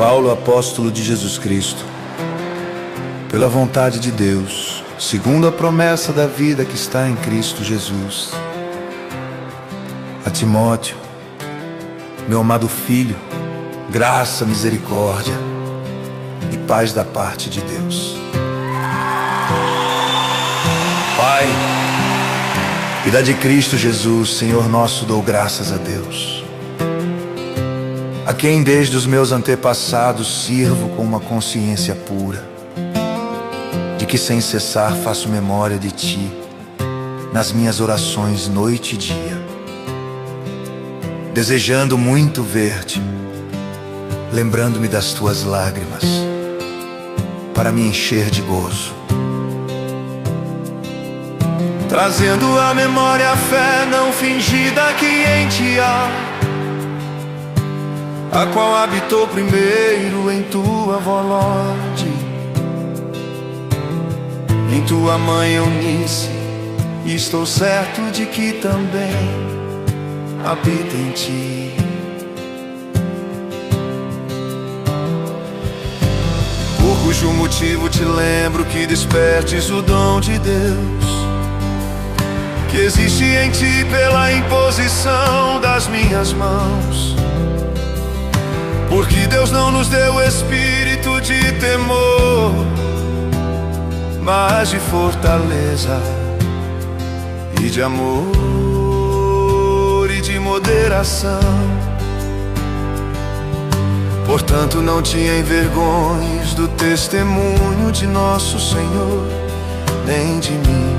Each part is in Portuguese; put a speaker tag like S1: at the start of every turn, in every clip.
S1: Paulo, apóstolo de Jesus Cristo, pela vontade de Deus, segundo a promessa da vida que está em Cristo Jesus, a Timóteo, meu amado filho, graça, misericórdia e paz da parte de Deus. Pai, vida de Cristo Jesus, Senhor nosso, dou graças a Deus, a quem desde os meus antepassados sirvo com uma consciência pura, de que sem cessar faço memória de Ti nas minhas orações noite e dia, desejando muito ver-te, lembrando-me das Tuas lágrimas, para me encher de gozo, trazendo à memória a fé não fingida que em Ti há, a qual habitou primeiro em Tua volorde, em Tua mãe Eunice, e estou certo de que também habita em Ti. Por cujo motivo te lembro que despertes o dom de Deus que existe em Ti pela imposição das minhas mãos. Porque Deus não nos deu espírito de temor, mas de fortaleza e de amor e de moderação. Portanto, não te envergonhes do testemunho de nosso Senhor, nem de mim,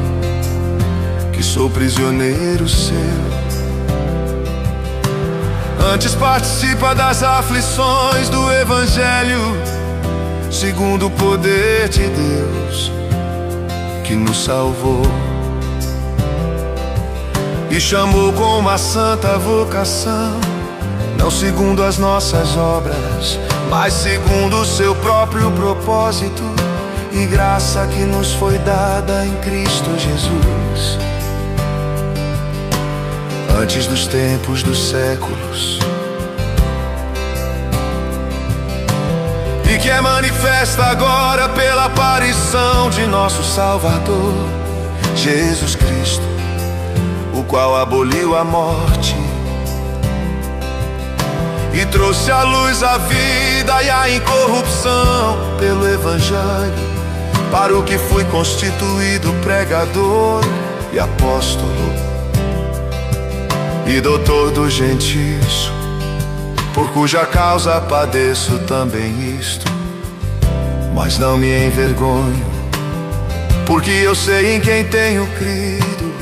S1: que sou prisioneiro seu. Antes participa das aflições do Evangelho, segundo o poder de Deus que nos salvou e chamou com uma santa vocação, não segundo as nossas obras, mas segundo o seu próprio propósito e graça que nos foi dada em Cristo Jesus, antes dos tempos dos séculos, e que é manifesta agora pela aparição de nosso Salvador, Jesus Cristo, o qual aboliu a morte e trouxe à luz a vida e a incorrupção pelo Evangelho, para o que fui constituído pregador e apóstolo e doutor dos gentios, por cuja causa padeço também isto, mas não me envergonho, porque eu sei em quem tenho crido,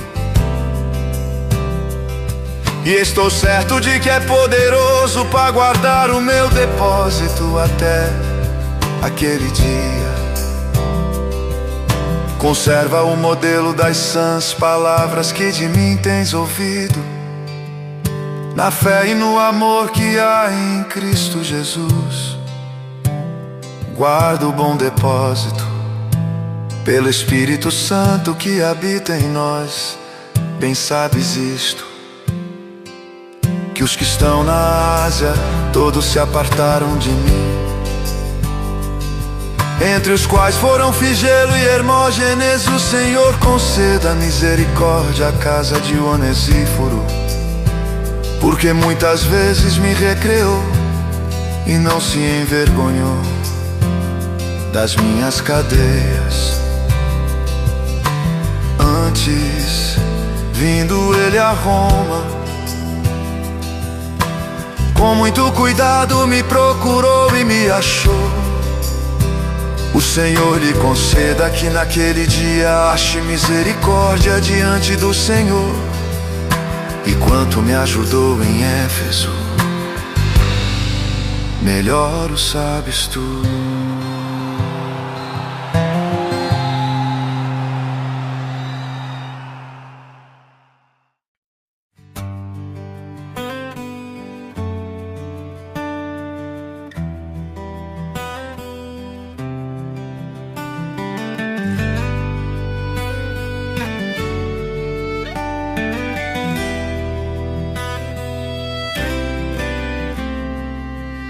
S1: e estou certo de que é poderoso para guardar o meu depósito até aquele dia. Conserva o modelo das sãs palavras que de mim tens ouvido, na fé e no amor que há em Cristo Jesus. Guarda o bom depósito pelo Espírito Santo que habita em nós. Bem sabes isto, que os que estão na Ásia todos se apartaram de mim, entre os quais foram Figelo e Hermógenes. O Senhor conceda misericórdia à casa de Onesíforo, porque muitas vezes me recreou e não se envergonhou das minhas cadeias. Antes, vindo ele a Roma, com muito cuidado me procurou e me achou. O Senhor lhe conceda que naquele dia ache misericórdia diante do Senhor. E quanto me ajudou em Éfeso, melhor o sabes tu.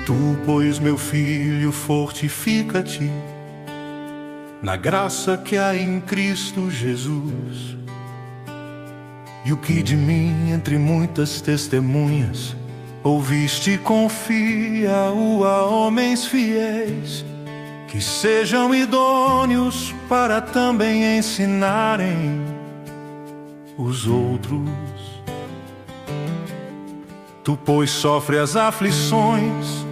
S2: Tu, pois, meu filho, fortifica-te na graça que há em Cristo Jesus. E o que de mim, entre muitas testemunhas, ouviste, confia-o a homens fiéis, que sejam idôneos para também ensinarem os outros. Tu, pois, sofre as aflições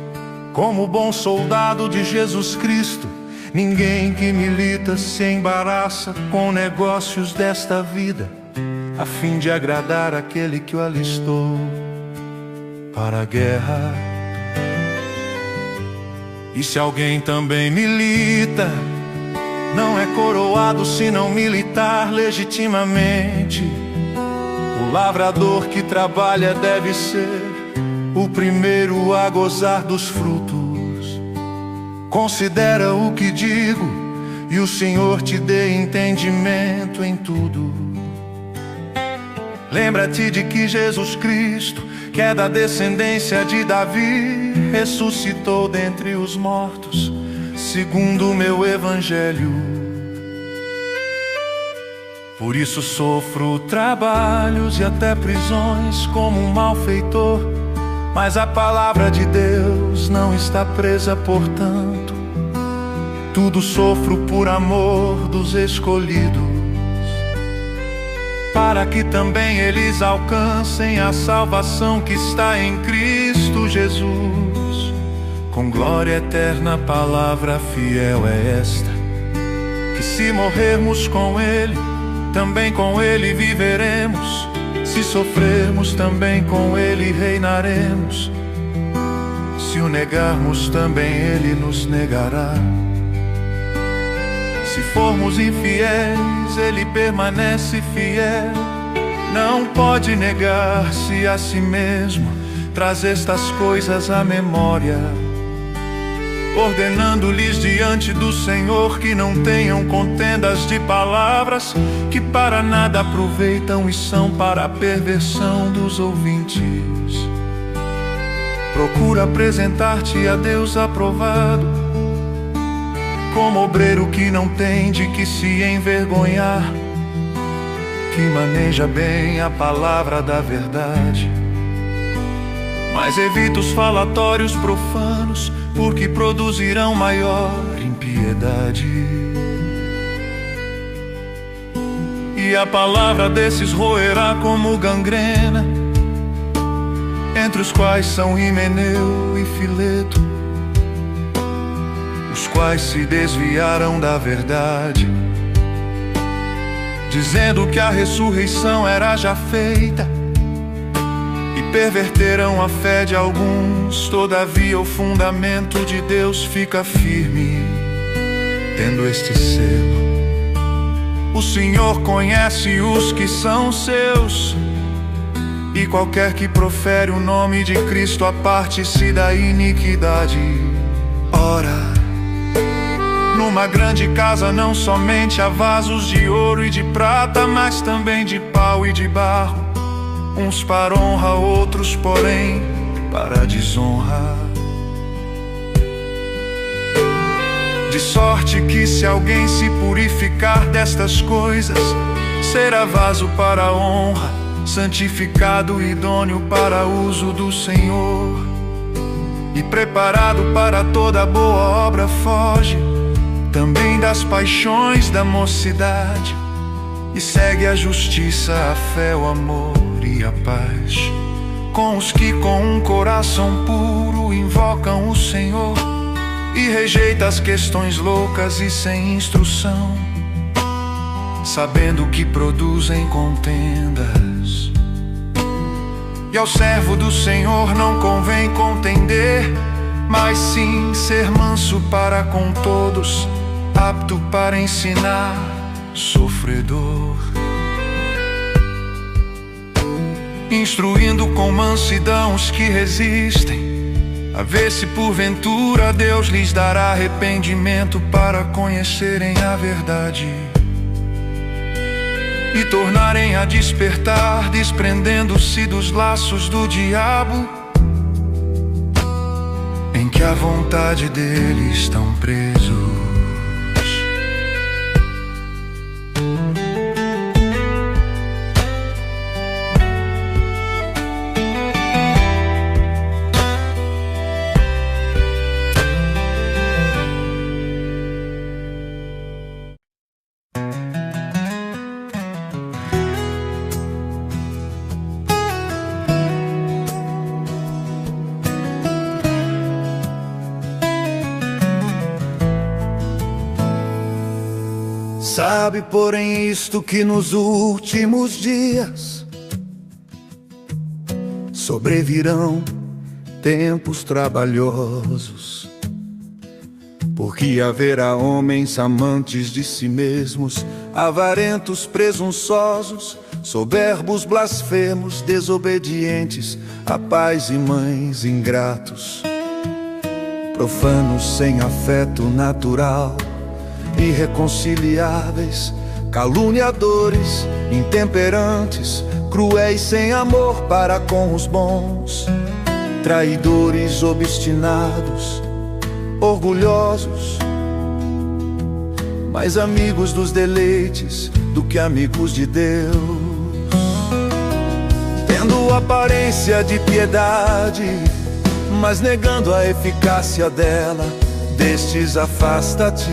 S2: como bom soldado de Jesus Cristo. Ninguém que milita se embaraça com negócios desta vida, a fim de agradar aquele que o alistou para a guerra. E se alguém também milita, não é coroado se não militar legitimamente. O lavrador que trabalha deve ser o primeiro a gozar dos frutos. Considera o que digo, e o Senhor te dê entendimento em tudo. Lembra-te de que Jesus Cristo, que é da descendência de Davi, ressuscitou dentre os mortos, segundo o meu evangelho. Por isso sofro trabalhos e até prisões como um malfeitor, mas a palavra de Deus não está presa, portanto. Tudo sofro por amor dos escolhidos, para que também eles alcancem a salvação que está em Cristo Jesus. Com glória eterna, a palavra fiel é esta: que se morrermos com Ele, também com Ele viveremos. Se sofrermos, também com Ele reinaremos. Se o negarmos, também Ele nos negará. Se formos infiéis, Ele permanece fiel. Não pode negar-se a si mesmo. Traz estas coisas à memória, ordenando-lhes diante do Senhor que não tenham contendas de palavras, que para nada aproveitam e são para a perversão dos ouvintes. Procura apresentar-te a Deus aprovado, como obreiro que não tem de que se envergonhar, que maneja bem a palavra da verdade. Mas evita os falatórios profanos, porque produzirão maior impiedade. E a palavra desses roerá como gangrena, entre os quais são Himeneu e Fileto, os quais se desviaram da verdade, dizendo que a ressurreição era já feita, e perverteram a fé de alguns. Todavia o fundamento de Deus fica firme, tendo este selo: o Senhor conhece os que são seus, e qualquer que profere o nome de Cristo aparte-se da iniquidade. Ora, numa grande casa não somente há vasos de ouro e de prata, mas também de pau e de barro, uns para honra, outros, porém, para desonra. De sorte que se alguém se purificar destas coisas, será vaso para a honra, santificado e idôneo para uso do Senhor, e preparado para toda boa obra. Foge também das paixões da mocidade, e segue a justiça, a fé, o amor e a paz, com os que com um coração puro invocam o Senhor, e rejeita as questões loucas e sem instrução, sabendo que produzem contendas. E ao servo do Senhor não convém contender, mas sim ser manso para com todos, apto para ensinar, sofredor, instruindo com mansidão os que resistem, a ver se porventura Deus lhes dará arrependimento para conhecerem a verdade e tornarem a despertar, desprendendo-se dos laços do diabo. em que a vontade dele estão presos.
S1: Sabe, porém, isto que nos últimos dias sobrevirão tempos trabalhosos, porque haverá homens amantes de si mesmos, avarentos, presunçosos, soberbos, blasfemos, desobedientes a pais e mães, ingratos, profanos sem afeto natural, irreconciliáveis, caluniadores, intemperantes, cruéis sem amor para com os bons, traidores, obstinados, orgulhosos, mais amigos dos deleites do que amigos de Deus, tendo aparência de piedade, mas negando a eficácia dela, destes afasta-te.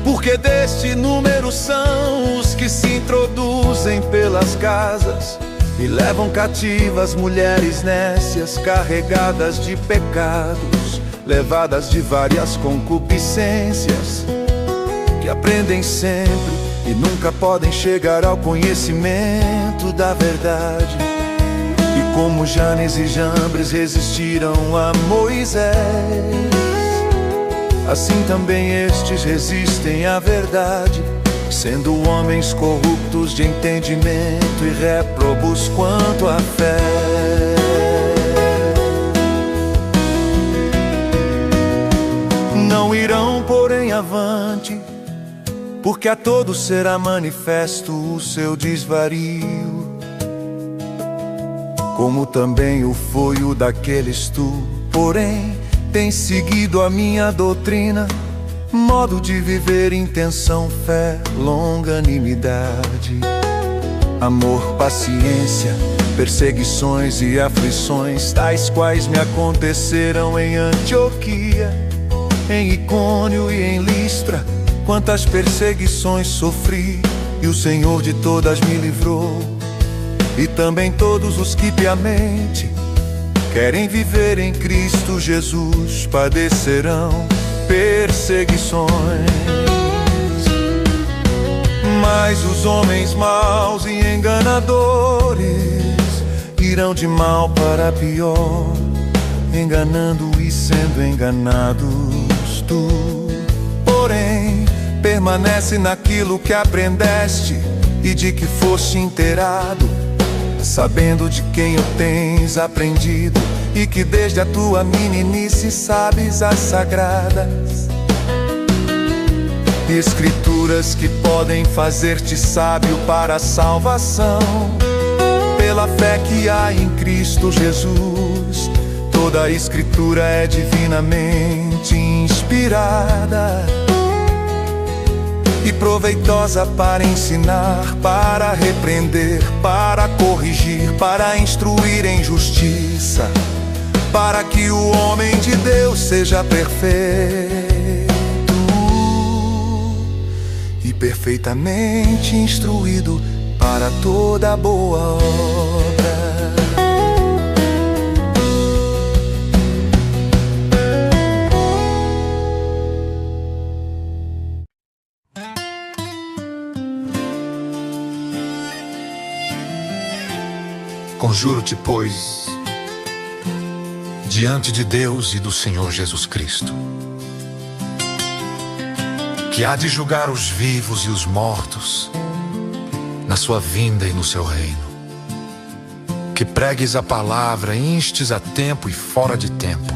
S1: Porque deste número são os que se introduzem pelas casas e levam cativas mulheres nécias, carregadas de pecados, levadas de várias concupiscências, que aprendem sempre e nunca podem chegar ao conhecimento da verdade. E como Janes e Jambres resistiram a Moisés, assim também estes resistem à verdade, sendo homens corruptos de entendimento e réprobos quanto à fé. Não irão, porém, avante, porque a todos será manifesto o seu desvario, como também o foi o daqueles tu, porém, tem seguido a minha doutrina, modo de viver, intenção, fé, longanimidade, amor, paciência, perseguições e aflições, tais quais me aconteceram em Antioquia, em Icônio e em Listra. Quantas perseguições sofri, e o Senhor de todas me livrou. E também todos os que piamente querem viver em Cristo Jesus padecerão perseguições. Mas os homens maus e enganadores irão de mal para pior, enganando e sendo enganados. Tu, porém, permanece naquilo que aprendeste e de que foste inteirado, sabendo de quem o tens aprendido, e que desde a tua meninice sabes as sagradas Escrituras que podem fazer-te sábio para a salvação, pela fé que há em Cristo Jesus. Toda a Escritura é divinamente inspirada e proveitosa para ensinar, para repreender, para corrigir, para instruir em justiça, para que o homem de Deus seja perfeito e perfeitamente instruído para toda boa obra.
S3: Conjuro-te, pois, diante de Deus e do Senhor Jesus Cristo, que há de julgar os vivos e os mortos na sua vinda e no seu reino, que pregues a palavra, instes a tempo e fora de tempo,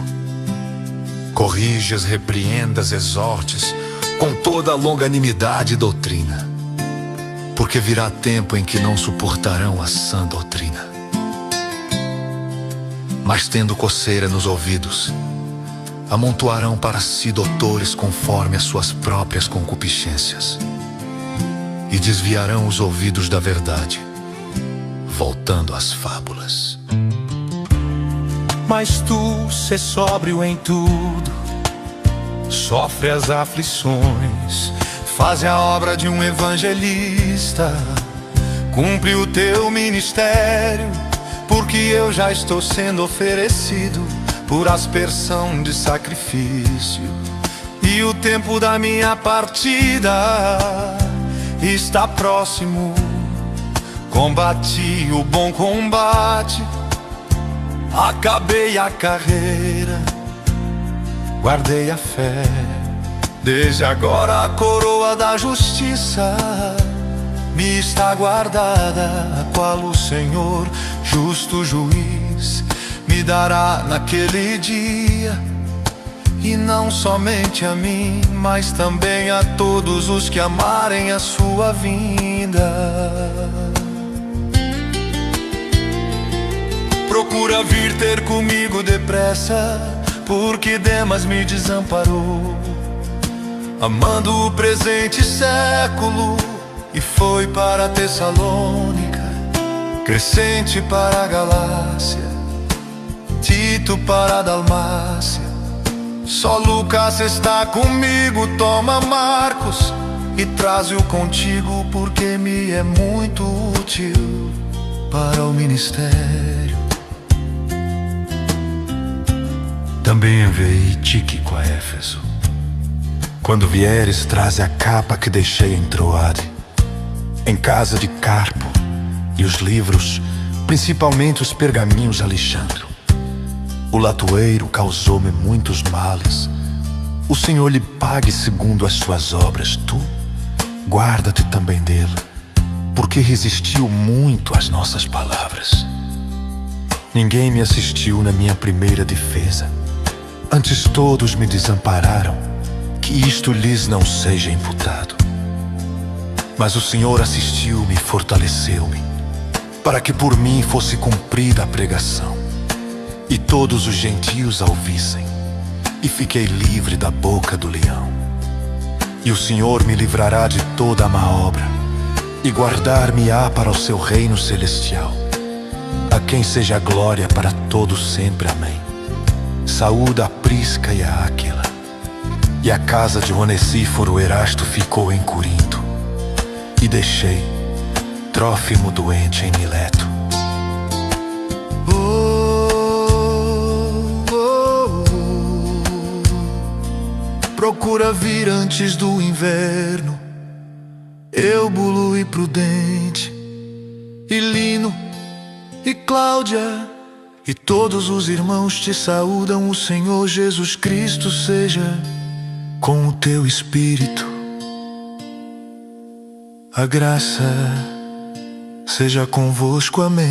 S3: corrijas, repreendas, exortes com toda a longanimidade e doutrina, porque virá tempo em que não suportarão a sã doutrina. mas tendo coceira nos ouvidos, amontoarão para si doutores conforme as suas próprias concupiscências, e desviarão os ouvidos da verdade, voltando às fábulas.
S2: Mas tu, sê sóbrio em tudo, sofre as aflições, faz a obra de um evangelista, cumpre o teu ministério, porque eu já estou sendo oferecido por aspersão de sacrifício, e o tempo da minha partida está próximo. Combati o bom combate, acabei a carreira, guardei a fé. Desde agora a coroa da justiça me está guardada, a qual o Senhor, justo juiz, me dará naquele dia. E não somente a mim, mas também a todos os que amarem a sua vinda. Procura vir ter comigo depressa, porque Demas me desamparou, amando o presente século, e foi para Tessalônica, Crescente para a Galácia, Tito para a Dalmácia. Só Lucas está comigo, toma Marcos e traze-o contigo, porque me é muito útil para o ministério.
S4: Também enviei Tíquico a Éfeso. Quando vieres, traze a capa que deixei em Troade, em casa de Carpo, e os livros, principalmente os pergaminhos de Alexandre. O latoeiro causou-me muitos males. O Senhor lhe pague segundo as suas obras. Tu, guarda-te também dele, porque resistiu muito às nossas palavras. Ninguém me assistiu na minha primeira defesa. Antes todos me desampararam, que isto lhes não seja imputado. Mas o Senhor assistiu-me e fortaleceu-me, para que por mim fosse cumprida a pregação, e todos os gentios a ouvissem, e fiquei livre da boca do leão. E o Senhor me livrará de toda a má obra, e guardar-me-á para o seu reino celestial, a quem seja a glória para todos sempre. Amém. Saúda a Prisca e a Áquila, e a casa de Onesíforo Erasto ficou em Corinto, e deixei Trófimo doente em Mileto.
S2: Procura vir antes do inverno, Eubulo e Prudente, e Lino e Cláudia, e todos os irmãos te saúdam. O Senhor Jesus Cristo seja com o teu espírito. A graça seja convosco. Amém.